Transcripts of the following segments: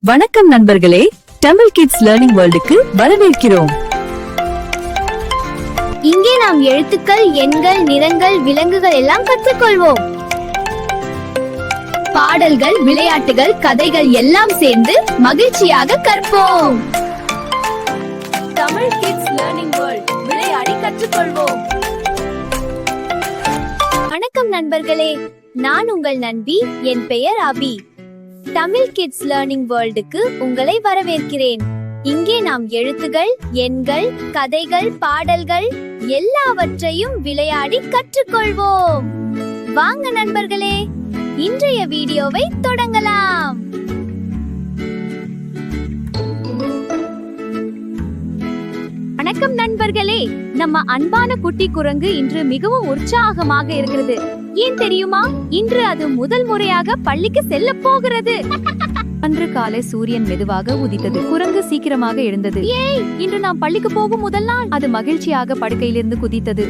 வணக்கம் நண்பர்களே, Tamil kids learning வேர்ல்டுக்கு வரவேற்கிறோம். இங்கே நாம் எழுத்துக்கள், எண்கள், நிறங்கள், விலங்குகள் எல்லாம் கற்றுக்கொள்வோம். பாடல்கள், விளையாட்டுகள், கதைகள் எல்லாம் சேர்ந்து மகிழ்ச்சியாக கற்போம். தமிழ் கிட்ஸ் லேர்னிங் வேர்ல்ட், விளையாடி கற்றுக்கொள்வோம். வணக்கம் நண்பர்களே, நான் உங்கள் நண்பி. என் பெயர் அபி. தமிழ் கிட்ஸ் லேர்னிங் வேர்ல்டுக்கு உங்களை வரவேற்கிறேன். இங்கே நாம் எழுத்துகள், எண்கள், கதைகள், பாடல்கள் எல்லாவற்றையும் விளையாடி கற்றுக்கொள்வோம். வாங்க நண்பர்களே, இன்றைய வீடியோவை தொடங்கலாம். வணக்கம் நண்பர்களே, நம்ம அன்பான குட்டி குரங்கு இன்று மிகவும் உற்சாகமாக இருக்கிறது. ஏன் தெரியுமா? இன்று அது முதல் முறையாக பள்ளிக்கு செல்ல போகிறது. அன்று காலை சூரியன் மெதுவாக உதித்தது. குரங்கு சீக்கிரமாக எழுந்தது. ஏய், இன்று நாம் பள்ளிக்கு போகும் முதல் நாள். அது மகிழ்ச்சியாக படுக்கையிலிருந்து குதித்தது.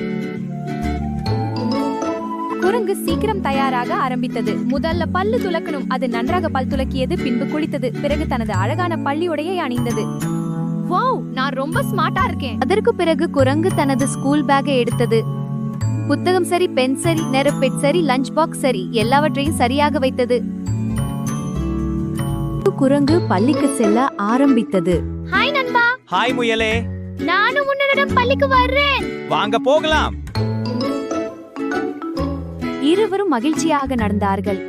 குரங்கு சீக்கிரம் தயாராக ஆரம்பித்தது. முதல்ல பல்லு துலக்கணும். அது நன்றாக பல் துலக்கியது. பின்பு குளித்தது. பிறகு தனது அழகான பள்ளி உடையை அணிந்தது. வாவ், நான் ரொம்ப ஸ்மார்ட்டா இருக்கேன். அதற்கு பிறகு குரங்கு தனது ஸ்கூல் பேக்கை எடுத்தது. புத்தகம் சரி, பென் சரி, நெருப்பெட் சரி, லஞ்ச் பாக்ஸ் சரி, எல்லாவற்றையும் சரியாக வைத்தது. குரங்கு பள்ளிக்கு செல்ல ஆரம்பித்தது. ஹாய் நண்பா. ஹாய் முயலே. நானும் உன்னிடம் பள்ளிக்கு வர்றேன். வாங்க போகலாம். இருவரும் மகிழ்ச்சியாக நடந்தார்கள்.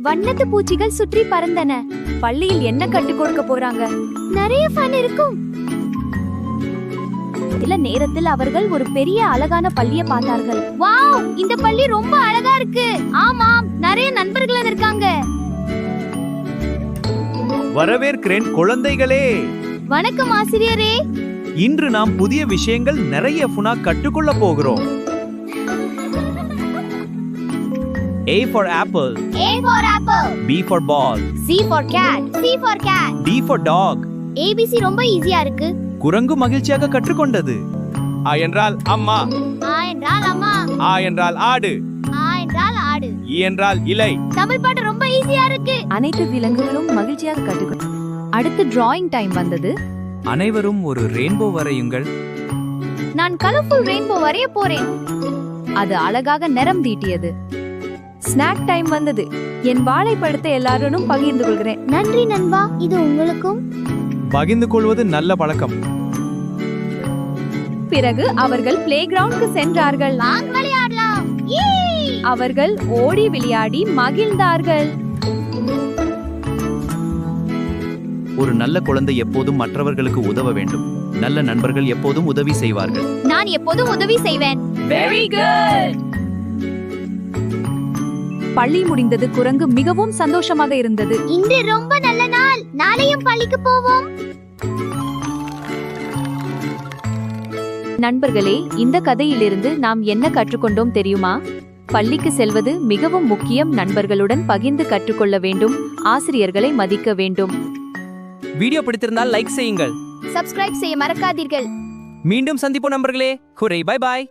வண்ணத்து பூச்சிகள் சுற்றி பறந்தன. பள்ளியில் என்ன கற்றுக் கொடுக்க போறாங்க? நிறைய ஃபன் இருக்கும். சில நேரத்தில் அவர்கள் ஒரு பெரிய அழகான பள்ளியை பார்த்தார்கள். வாவ், இந்த பள்ளி ரொம்ப அழகா இருக்கு. ஆமாம், நிறைய நண்பர்கள் இருக்காங்க. வரவேற்கிறேன் குழந்தைகளே. வணக்கம் ஆசிரியரே. இன்று நாம் புதிய விஷயங்கள் நிறைய கற்றுக்கொள்ள போகிறோம். A for apple. A for apple. B for ball. C for cat. C for cat. D for dog. ABC ரொம்ப ஈஸியா இருக்கு. குரங்கு மகிழ்ச்சியாக கற்றுக்கொண்டது. A என்றால் அம்மா. ஆ என்றால் அம்மா. A என்றால் ஆடு. ஆ என்றால் ஆடு. E என்றால் இலை. தமிழ் பாட்டு ரொம்ப ஈஸியா இருக்கு. அனைத்து விலங்குகளும் மகிழ்ச்சியாக கற்றுக்கொண்டன. அடுத்து டிராயிங் டைம் வந்தது. அனைவரும் ஒரு ரெயின்போ வரையுங்கள். நான் கலர்ஃபுல் ரெயின்போ வரைய போறேன். அது அழகாக நிறம் தீட்டியது. ஸ்நாக் டைம் வந்தது. என் வாழைப்பழத்தை எல்லாரும் பகிர்ந்து கொள்கிறேன். நன்றி நண்பா, இது உங்களுக்கும். பகிர்ந்து கொள்வது நல்ல பழக்கம். பிறகு அவர்கள் பிளே கிரவுண்டுக்கு சென்றார்கள். வாங்க விளையாடலாம். அவர்கள் ஓடி விளையாடி மகிழ்ந்தார்கள். ஒரு நல்ல குழந்தை எப்போதும் மற்றவர்களுக்கு உதவ வேண்டும். நல்ல நண்பர்கள் எப்போதும் உதவி செய்வார்கள். நான் எப்போதும் உதவி செய்வேன். Very good. பள்ளி முடிந்தது. குரங்கு மிகவும் சந்தோஷமாக இருந்தது. இன்று ரொம்ப நல்ல நாள். நாளையும் பள்ளிக்கு போவோம். நண்பர்களே, இந்த கதையிலிருந்து நாம் என்ன கற்றுக்கொண்டோம் தெரியுமா? பள்ளிக்கு செல்வது மிகவும் முக்கியம். நண்பர்களுடன் பகிர்ந்து கற்றுக்கொள்ள வேண்டும். ஆசிரியர்களை மதிக்க வேண்டும். வீடியோ பிடித்திருந்தால் லைக் செய்யுங்கள். சப்ஸ்கிரைப் செய்ய மறக்காதீர்கள். மீண்டும் சந்திப்போம் நண்பர்களே. Bye bye.